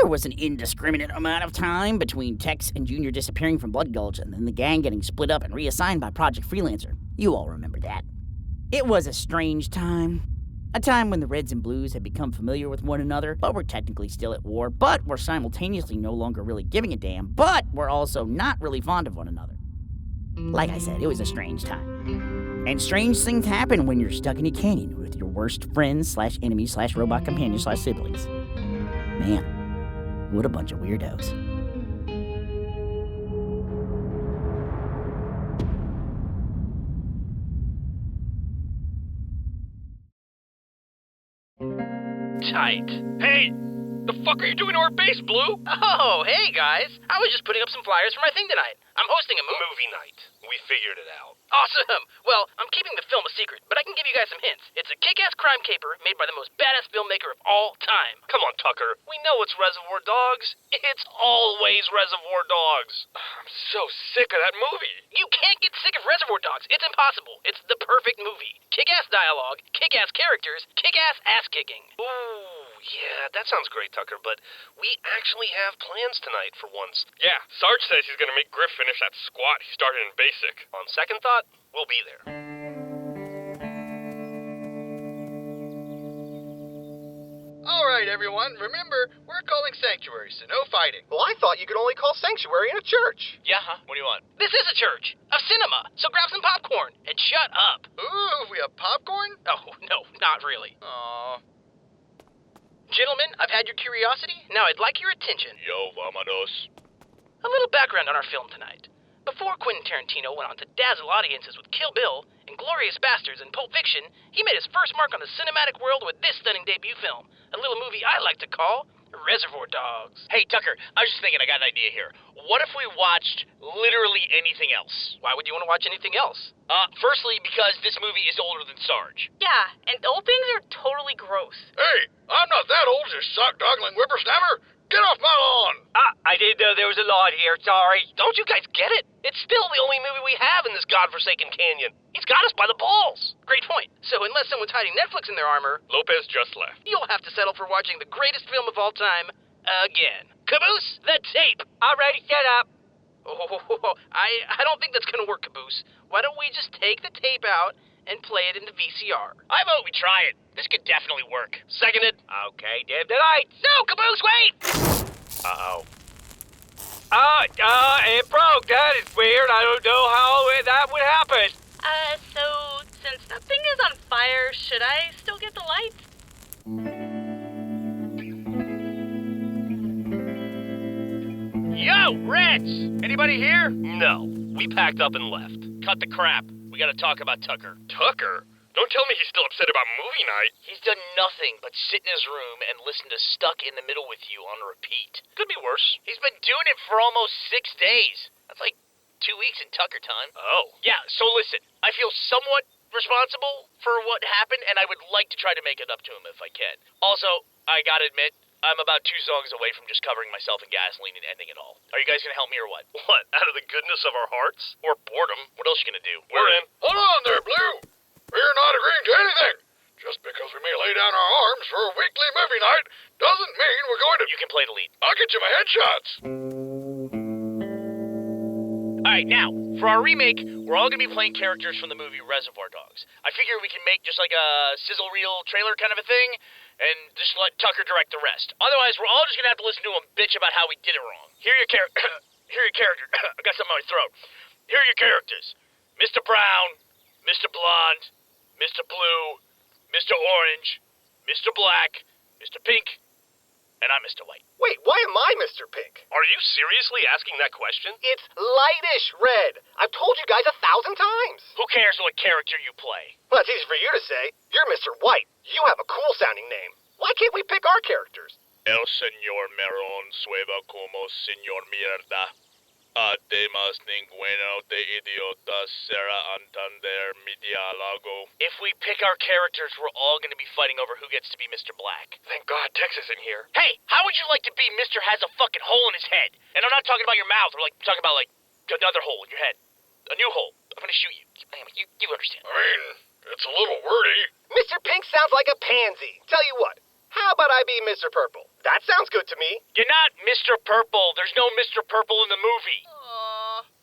was an indiscriminate amount of time between Tex and Junior disappearing from Blood Gulch and then the gang getting split up and reassigned by Project Freelancer. You all remember that. It was a strange time. A time when the Reds and Blues had become familiar with one another, but were technically still at war, but were simultaneously no longer really giving a damn, but were also not really fond of one another. Like I said, it was a strange time. And strange things happen when you're stuck in a canyon with your worst friends / enemies / robot companions / siblings. Man, what a bunch of weirdos. Tight. Hey! The fuck are you doing to our base, Blue? Oh, hey guys. I was just putting up some flyers for my thing tonight. I'm hosting a Movie night. We figured it out. Awesome. Well, I'm keeping the film a secret, but I can give you guys some hints. It's a kick-ass crime caper made by the most badass filmmaker of all time. Come on, Tucker. We know it's Reservoir Dogs. It's always Reservoir Dogs. I'm so sick of that movie. You can't get sick of Reservoir Dogs. It's impossible. It's the perfect movie. Kick-ass dialogue, kick-ass characters, kick-ass ass-kicking. Ooh, yeah, that sounds great, Tucker, but we actually have plans tonight for once. Yeah, Sarge says he's gonna make Griff finish that squat he started in basic. On second thought, we'll be there. All right, everyone. Remember, we're calling Sanctuary, so no fighting. Well, I thought you could only call Sanctuary in a church. Yeah, huh? What do you want? This is a church, a cinema, so grab some popcorn and shut up. Ooh, we have popcorn? Oh, no, not really. Aw. Gentlemen, I've had your curiosity. Now I'd like your attention. Yo, vamonos. A little background on our film tonight. Before Quentin Tarantino went on to dazzle audiences with Kill Bill, Inglourious Basterds, and Pulp Fiction, he made his first mark on the cinematic world with this stunning debut film, a little movie I like to call Reservoir Dogs. Hey, Tucker, I was just thinking, I got an idea here. What if we watched literally anything else? Why would you want to watch anything else? Firstly, because this movie is older than Sarge. Yeah, and old things are totally gross. Hey, I'm not that old, you sock-doggling whippersnapper. Get off my lawn! I didn't know there was a lot here, sorry. Don't you guys get it? It's still the only movie we have in this godforsaken canyon. He's got us by the balls. Great point. So unless someone's hiding Netflix in their armor, Lopez just left. you'll have to settle for watching the greatest film of all time again. Caboose, the tape! Alrighty, set up. Oh, I don't think that's gonna work, Caboose. Why don't we just take the tape out and play it into VCR? I vote we try it. This could definitely work. Seconded. Okay, dim the lights. No, Caboose, wait! Uh-oh. It broke. That is weird. I don't know how that would happen. So since that thing is on fire, should I still get the lights? Yo, Reds! Anybody here? No. We packed up and left. Cut the crap. We gotta talk about Tucker. Tucker? Don't tell me he's still upset about movie night. He's done nothing but sit in his room and listen to Stuck in the Middle with You on repeat. Could be worse. He's been doing it for almost 6 days. That's like 2 weeks in Tucker time. Oh. Yeah, so listen, I feel somewhat responsible for what happened, and I would like to try to make it up to him if I can. Also, I gotta admit, I'm about 2 songs away from just covering myself in gasoline and ending it all. Are you guys gonna help me or what? What, out of the goodness of our hearts? Or boredom? What else you gonna do? We're in. Hold on there, Blue. We're not agreeing to anything. Just because we may lay down our arms for a weekly movie night doesn't mean we're going to... You can play the lead. I'll get you my headshots. Alright, now, for our remake, we're all gonna be playing characters from the movie Reservoir Dogs. I figure we can make just like a sizzle reel trailer kind of a thing, and just let Tucker direct the rest. Otherwise, we're all just gonna have to listen to him bitch about how we did it wrong. Here are your characters. I got something in my throat. Here are your characters. Mr. Brown, Mr. Blonde, Mr. Blue, Mr. Orange, Mr. Black, Mr. Pink, and I'm Mr. White. Wait, why am I Mr. Pink? Are you seriously asking that question? It's lightish red. I've told you guys 1,000 times. Who cares what character you play? Well, it's easy for you to say. You're Mr. White. You have a cool-sounding name. Why can't we pick our characters? El señor Meron sueva como señor mierda. Además ninguno de idiotas será entender mi diálogo. If we pick our characters, we're all going to be fighting over who gets to be Mr. Black. Thank God Tex isn't here. Hey, how would you like to be Mr. Has a fucking hole in his head? And I'm not talking about your mouth. I'm talking about, another hole in your head. A new hole. I'm going to shoot you. You understand. I mean, it's a little wordy. Mr. Pink sounds like a pansy. Tell you what, how about I be Mr. Purple? That sounds good to me. You're not Mr. Purple. There's no Mr. Purple in the movie.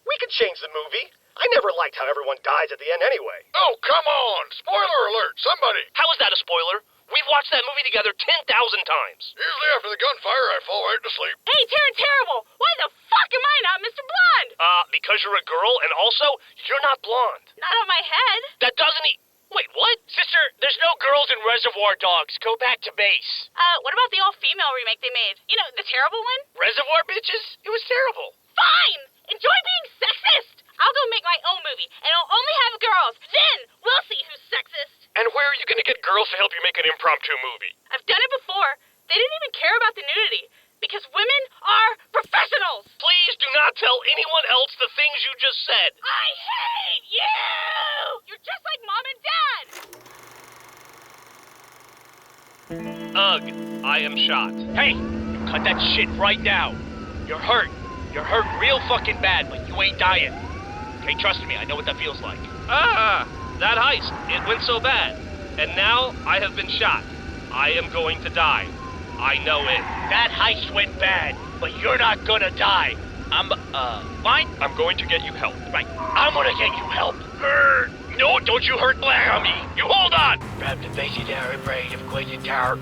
We could change the movie. I never liked how everyone dies at the end anyway. Oh, come on! Spoiler alert, somebody! How is that a spoiler? We've watched that movie together 10,000 times. Usually after the gunfire, I fall right to sleep. Hey, Terrible! Why the fuck am I not Mr. Blonde? Because you're a girl, and also, you're not blonde. Not on my head. That doesn't Wait, what? Sister, there's no girls in Reservoir Dogs. Go back to base. What about the all-female remake they made? You know, the terrible one? Reservoir bitches? It was terrible. Fine! Enjoy being sexist! I'll go make my own movie, and I'll only have girls. Then we'll see who's sexist. And where are you going to get girls to help you make an impromptu movie? I've done it before. They didn't even care about the nudity. Because women are professionals! Please do not tell anyone else the things you just said. I hate you! You're just like Mom and Dad! Ugh, I am shot. Hey, you cut that shit right now. You're hurt. You're hurt real fucking bad, but you ain't dying. Okay, trust me, I know what that feels like. That heist. It went so bad. And now I have been shot. I am going to die. I know it. That heist went bad, but you're not gonna die. Fine? I'm going to get you help. Right, I'm gonna get you help. No, don't you hurt black on me. You hold on. Grab the visionary brain of Quentin Tar.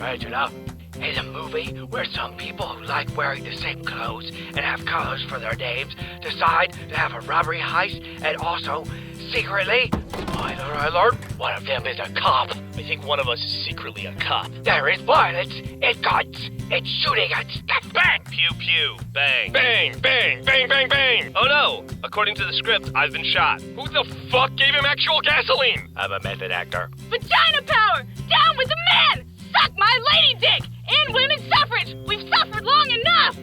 Angela is a movie where some people who like wearing the same clothes and have colors for their names decide to have a robbery heist and also secretly, spoiler alert, one of them is a cop. I think one of us is secretly a cop. There is violence, it's guns, it's shooting, it's bang! Pew pew, bang. Bang, bang, bang, bang, bang. Oh no, according to the script, I've been shot. Who the fuck gave him actual gasoline? I'm a method actor. Vagina power! Down with the man! Suck my lady dick! And women's suffrage! We've suffered long enough!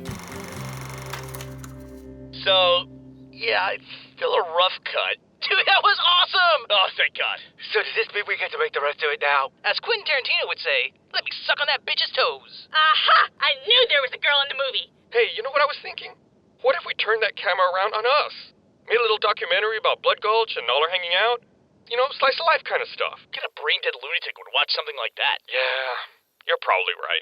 So, yeah, it's still a rough cut. Dude, that was awesome! Oh, thank God. So does this mean we get to make the rest of it now? As Quentin Tarantino would say, let me suck on that bitch's toes. Aha! I knew there was a girl in the movie! Hey, you know what I was thinking? What if we turned that camera around on us? Made a little documentary about Blood Gulch and all our hanging out? You know, slice of life kind of stuff. Get a brain-dead lunatic would watch something like that. Yeah, you're probably right.